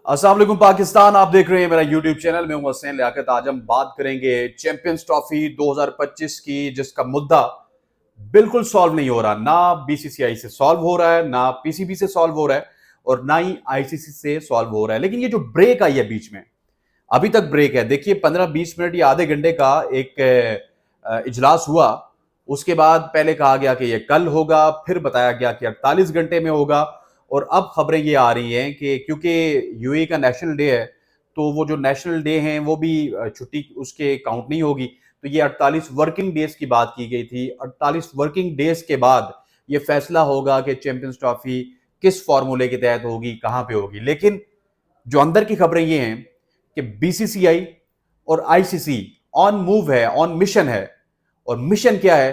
अस्सलाम वालेकुम पाकिस्तान। आप देख रहे हैं मेरा यूट्यूब चैनल। मैं हूं हसनैन लियाकत। आज हम बात करेंगे चैंपियंस ट्रॉफी 2025 की, जिसका मुद्दा बिल्कुल सॉल्व नहीं हो रहा। ना बीसीसीआई से सॉल्व हो रहा है, ना पीसीबी से सॉल्व हो रहा है, और ना ही आईसीसी से सॉल्व हो रहा है। लेकिन ये जो ब्रेक आई है बीच में, अभी तक ब्रेक है। देखिए 15-20 मिनट या आधे घंटे का एक इजलास हुआ। उसके बाद पहले कहा गया कि ये कल होगा, फिर बताया गया कि 48 घंटे में होगा, और अब खबरें ये आ रही हैं कि क्योंकि यूएई का नेशनल डे है, तो वो जो नेशनल डे हैं वो भी छुट्टी उसके काउंट नहीं होगी। तो ये 48 वर्किंग डेज की बात की गई थी। 48 वर्किंग डेज के बाद ये फैसला होगा कि चैंपियंस ट्रॉफी किस फॉर्मूले के तहत होगी, कहां पे होगी। लेकिन जो अंदर की खबरें ये हैं कि बीसीसीआई और आईसीसी ऑन मूव है, ऑन मिशन है। और मिशन क्या है?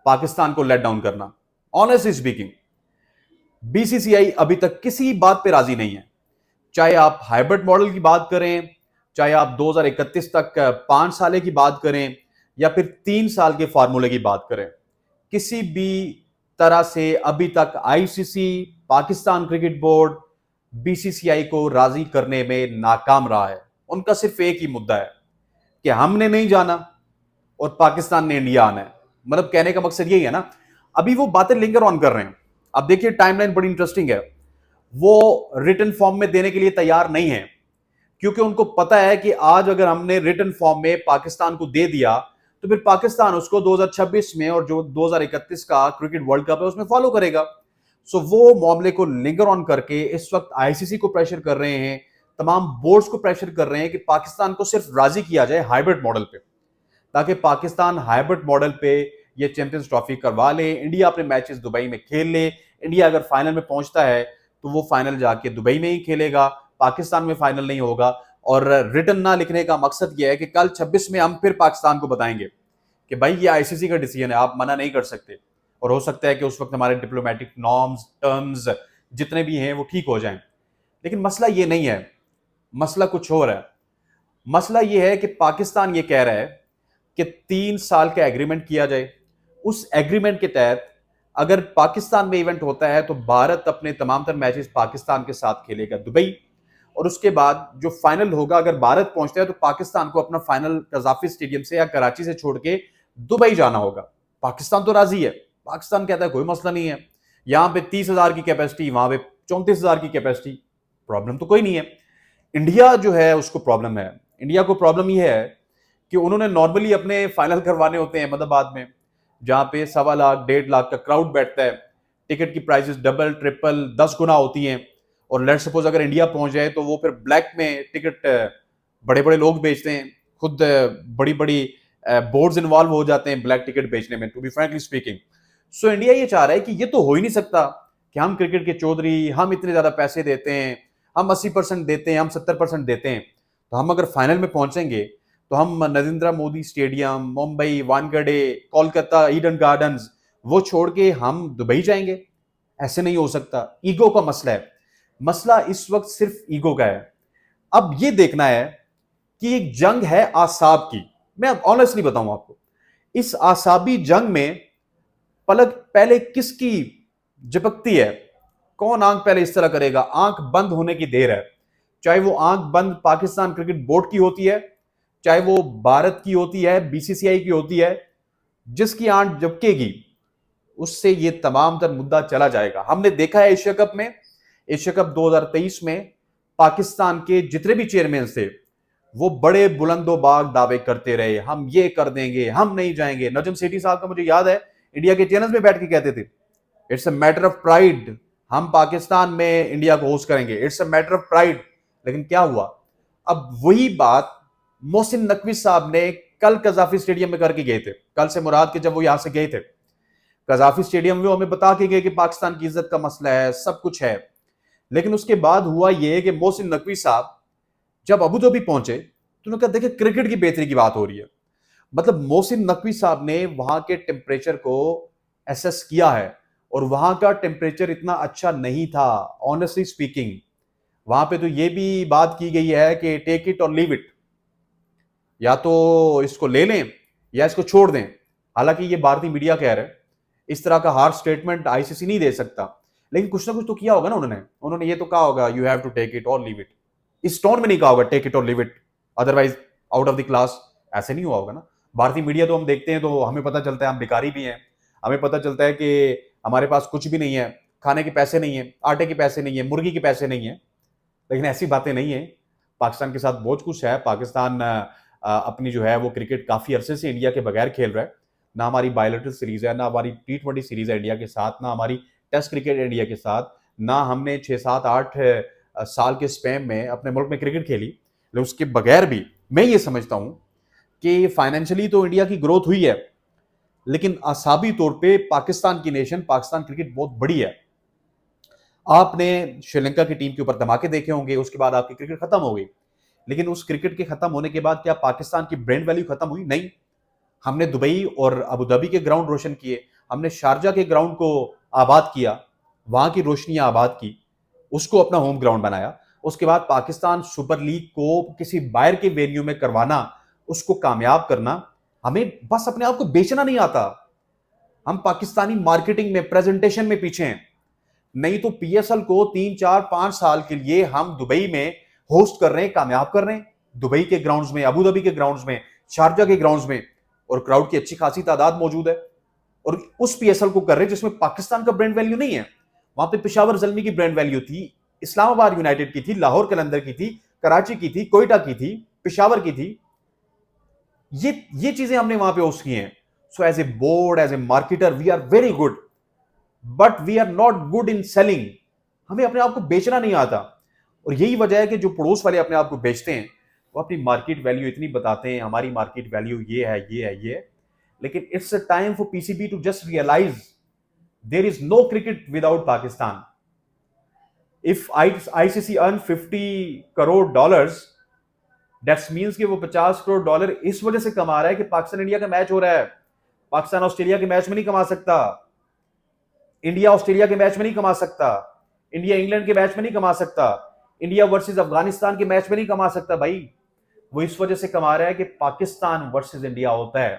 पाकिस्तान को लेट डाउन करना। ऑनेस्टली स्पीकिंग, बीसीसीआई अभी तक किसी बात पे राजी नहीं है। चाहे आप हाइब्रिड मॉडल की बात करें, चाहे आप 2031 तक 5 साल की बात करें, या फिर 3 साल के फार्मूले की बात करें, किसी भी तरह से अभी तक ICC, Pakistan cricket board BCCI को राजी करने में नाकाम रहा है। उनका सिर्फ एक ही मुद्दा है कि हमने नहीं जाना और पाकिस्तान ने इंडिया आना है। मतलब कहने का मकसद यही है ना। अभी वो बातें लिंगर ऑन कर रहे हैं। अब देखिए टाइमलाइन बड़ी इंटरेस्टिंग है। वो रिटन फॉर्म में देने के लिए तैयार नहीं है, क्योंकि उनको पता है कि आज अगर हमने रिटन फॉर्म में पाकिस्तान को दे दिया, तो फिर पाकिस्तान उसको 2026 में और जो 2031 का क्रिकेट वर्ल्ड कप है उसमें फॉलो करेगा। सो वो मामले को लिंगर ऑन करके इस वक्त आईसीसी को प्रेशर कर रहे हैं, तमाम बोर्ड्स को प्रेशर कर रहे हैं कि पाकिस्तान को सिर्फ राजी किया जाए हाइब्रिड मॉडल पे, ताकि पाकिस्तान हाइब्रिड मॉडल पे ये चैंपियंस ट्रॉफी करवा ले। इंडिया अपने मैचेस दुबई में खेल ले। इंडिया अगर फाइनल में पहुंचता है तो वो फाइनल जाके दुबई में ही खेलेगा, पाकिस्तान में फाइनल नहीं होगा। और रिटर्न ना लिखने का मकसद ये है कि कल 26 में हम फिर पाकिस्तान को बताएंगे कि भाई ये आईसीसी का डिसीजन है, आप मना नहीं कर सकते। और हो सकता है कि उस वक्त हमारे डिप्लोमेटिक नॉर्म्स, टर्म्स जितने भी हैं वो ठीक हो जाएं। लेकिन मसला ये नहीं है, मसला कुछ और है। मसला ये है कि पाकिस्तान ये कह रहा है कि 3 साल का एग्रीमेंट किया जाए। उस एग्रीमेंट के तहत अगर पाकिस्तान में इवेंट होता है तो भारत अपने तमाम तर मैचेस पाकिस्तान के साथ खेलेगा दुबई, और उसके बाद जो फाइनल होगा, अगर भारत पहुंचता है तो पाकिस्तान को अपना फाइनल कजाफी स्टेडियम से या कराची से छोड़ के दुबई जाना होगा। पाकिस्तान तो राजी है। पाकिस्तान कहता है कोई मसला नहीं है, यहां पे 30,000 की कैपेसिटी, वहां पे 34,000 की कैपेसिटी, प्रॉब्लम तो कोई नहीं है। इंडिया जो है उसको प्रॉब्लम है। इंडिया को प्रॉब्लम यह है कि उन्होंने नॉर्मली अपने फाइनल करवाने होते हैं अहमदाबाद में, जहां पे 1.25 लाख 1.5 लाख का क्राउड बैठता है। टिकट की प्राइसेस डबल ट्रिपल 10 गुना होती हैं। और लेट सपोज अगर इंडिया पहुंच जाए तो वो फिर ब्लैक में टिकट बड़े बड़े लोग बेचते हैं। खुद बड़ी बड़ी बोर्ड्स इन्वॉल्व हो जाते हैं ब्लैक टिकट बेचने में, to be frankly speaking. So India ये चाह रहा है कि ये तो हो ही नहीं सकता कि हम क्रिकेट के चौधरी, हम इतने ज्यादा पैसे देते हैं, हम 80% देते हैं, हम 70% देते हैं, तो हम अगर फाइनल में पहुंचेंगे तो हम Narendra Modi stadium, Mumbai Wankhede, Kolkata Eden gardens वो छोड़ के हम दुबई जाएंगे? ऐसे नहीं हो सकता। ईगो का मसला है। मसला इस वक्त सिर्फ ईगो का है। अब ये देखना है कि एक जंग है आसाब की। मैं अब ऑनेस्टली बताऊं आपको, इस आसाबी जंग में पलक पहले किसकी झपकती है? कौन आंख पहले इस तरह करेगा? आंख बंद होने की देर है। चाहे वो आंख बंद पाकिस्तान क्रिकेट बोर्ड की होती है, चाहे वो भारत की होती है, बीसीसीआई की होती है, जिसकी आंख झपकेगी उससे ये तमाम तर मुद्दा चला जाएगा। हमने देखा है एशिया कप में, एशिया कप 2023 में पाकिस्तान के जितने भी चेयरमैन थे वो बड़े बुलंदोबाग दावे करते रहे, हम ये कर देंगे, हम नहीं जाएंगे। नजम सेठी साहब का मुझे याद है इंडिया के चैनल्स में बैठ के कहते थे, it's a matter of pride, हम पाकिस्तान में इंडिया को होस्ट करेंगे, it's a matter of pride. लेकिन क्या हुआ? अब वही बात मोहसिन नकवी साहब ने कल कजाफी स्टेडियम में करके गए थे। कल से मुराद के जब वो यहां से गए थे कजाफी स्टेडियम में, हमें बता के गए कि पाकिस्तान की इज्जत का मसला है, सब कुछ है। लेकिन उसके बाद हुआ यह कि मोहसिन नकवी साहब जब अबू धाबी पहुंचे तो उन्होंने कहा देखिए क्रिकेट की बेहतरी की बात हो रही है। मतलब मोहसिन नकवी साहब ने वहां के टेम्परेचर को एसेस किया है, और वहां का टेम्परेचर इतना अच्छा नहीं था ऑनेस्टली स्पीकिंग। वहां पे तो ये भी बात की गई है कि टेक इट और लीव इट, या तो इसको ले लें या इसको छोड़ दें। हालांकि ये भारतीय मीडिया कह रहा है, इस तरह का हार्ड स्टेटमेंट आईसीसी नहीं दे सकता। लेकिन कुछ ना कुछ तो किया होगा ना उन्होंने। उन्होंने ये तो कहा होगा you have to take it और लीव इट। इस टोन में नहीं कहा होगा टेक इट और leave it, otherwise out of the class, ऐसे नहीं हुआ होगा ना। भारतीय मीडिया तो हम देखते हैं तो हमें पता चलता है हम भिखारी भी हैं, हमें पता चलता है कि हमारे पास कुछ भी नहीं है, खाने के पैसे नहीं है, आटे के पैसे नहीं है, मुर्गी के पैसे नहीं है। लेकिन ऐसी बातें नहीं है, पाकिस्तान के साथ बहुत कुछ है। पाकिस्तान अपनी जो है वो क्रिकेट काफी अरसे से इंडिया के बगैर खेल रहा है। ना हमारी बायोलेटरल सीरीज है, ना हमारी T20 सीरीज है इंडिया के साथ, ना हमारी टेस्ट क्रिकेट इंडिया के साथ, ना हमने 6 7 8 साल के स्पैम में अपने मुल्क में क्रिकेट खेली। लेकिन उसके बगैर भी मैं ये समझता हूं कि फाइनेंशियली तो इंडिया की ग्रोथ हुई है, लेकिन असाबी तौर पे पाकिस्तान की नेशन, पाकिस्तान क्रिकेट बहुत बड़ी है। आपने श्रीलंका की टीम के ऊपर धमाके देखे होंगे, उसके बाद आपकी क्रिकेट खत्म हो गई। लेकिन उस क्रिकेट के खत्म होने के बाद क्या पाकिस्तान की ब्रांड वैल्यू खत्म हुई? नहीं। हमने दुबई और अबू धाबी के ग्राउंड रोशन किए, हमने शारजा के ग्राउंड को आबाद किया, वहां की रोशनियां आबाद की, उसको अपना होम ग्राउंड बनाया। उसके बाद पाकिस्तान सुपर लीग को किसी बाहर के वेन्यू में करवाना, उसको कामयाब करना। हमें बस अपने आप को बेचना नहीं आता, हम पाकिस्तानी मार्केटिंग में, प्रेजेंटेशन में पीछे हैं। नहीं तो पीएसएल को 3 4 5 साल के लिए हम दुबई में होस्ट कर रहे हैं, कामयाब कर रहे हैं, दुबई के ग्राउंड्स में, अबू धाबी के ग्राउंड्स में, शारजा के ग्राउंड्स में, और क्राउड की अच्छी खासी तादाद मौजूद है। और उस पीएसएल को कर रहे हैं जिसमें पाकिस्तान का ब्रांड वैल्यू नहीं है। वहां पे पेशावर जल्मी की ब्रांड वैल्यू थी, इस्लामाबाद यूनाइटेड की थी, लाहौर कलंदर की थी, कराची की थी, कोयटा की थी, पेशावर की थी। ये चीजें हमने वहां पे होस्ट की हैं। So as a board, as a marketer, we are very good, but we are not good in selling. हमें अपने आप को बेचना नहीं आता। और यही वजह है कि जो पड़ोस वाले अपने आप को बेचते हैं, वो अपनी मार्केट वैल्यू इतनी बताते हैं, हमारी मार्केट वैल्यू ये है, ये है, ये है। लेकिन it's a time for PCB to just realise there is no cricket without Pakistan. If ICC earn $50 crore, that's means कि वो $50 करोड़ इस वजह से कमा रहा है कि पाकिस्तान इंडिया का मैच हो रहा है। पाकिस्तान ऑस्ट्रेलिया के मैच में नहीं कमा सकता, इंडिया ऑस्ट्रेलिया के मैच में नहीं कमा सकता, इंडिया इंग्लैंड के मैच में नहीं कमा सकता, इंडिया वर्सेस अफगानिस्तान के मैच में नहीं कमा सकता भाई। वो इस वजह से कमा रहा है कि पाकिस्तान वर्सेस इंडिया होता है।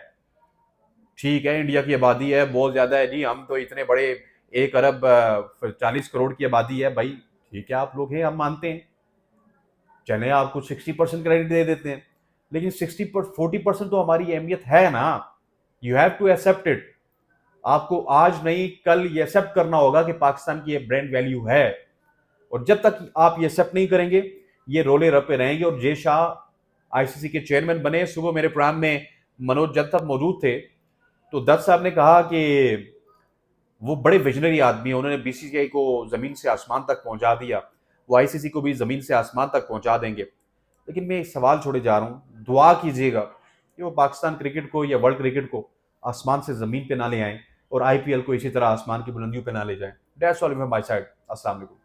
ठीक है, इंडिया की आबादी है, बहुत ज्यादा है जी, हम तो इतने बड़े 1 अरब 40 करोड़ की आबादी है भाई। ठीक है, आप लोग हैं, हम मानते हैं, चले आपको 60% क्रेडिट दे देते हैं, लेकिन 40% तो हमारी अहमियत है ना। You have to accept it. आपको आज नहीं कल ये एक्सेप्ट करना होगा कि पाकिस्तान की ये ब्रांड वैल्यू है। और जब तक आप ये एक्सेप्ट नहीं करेंगे, ये रोले रपे रहेंगे। और जय शाह आईसीसी के चेयरमैन बने। सुबह मेरे प्रोग्राम में मनोज जब तक मौजूद थे तो दत्त साहब ने कहा कि वो बड़े विजनरी आदमी है, उन्होंने बीसीसीआई को जमीन से आसमान तक पहुंचा दिया, वो आईसीसी को भी जमीन से आसमान तक पहुंचा देंगे। लेकिन मैं एक सवाल छोड़े जा रहा हूं, दुआ कीजिएगा कि वो पाकिस्तान क्रिकेट को या वर्ल्ड क्रिकेट को आसमान से जमीन पे ना ले आए और आईपीएल को इसी तरह आसमान की बुलंदियों पे ना ले जाए। That's all from my side. अस्सलाम वालेकुम।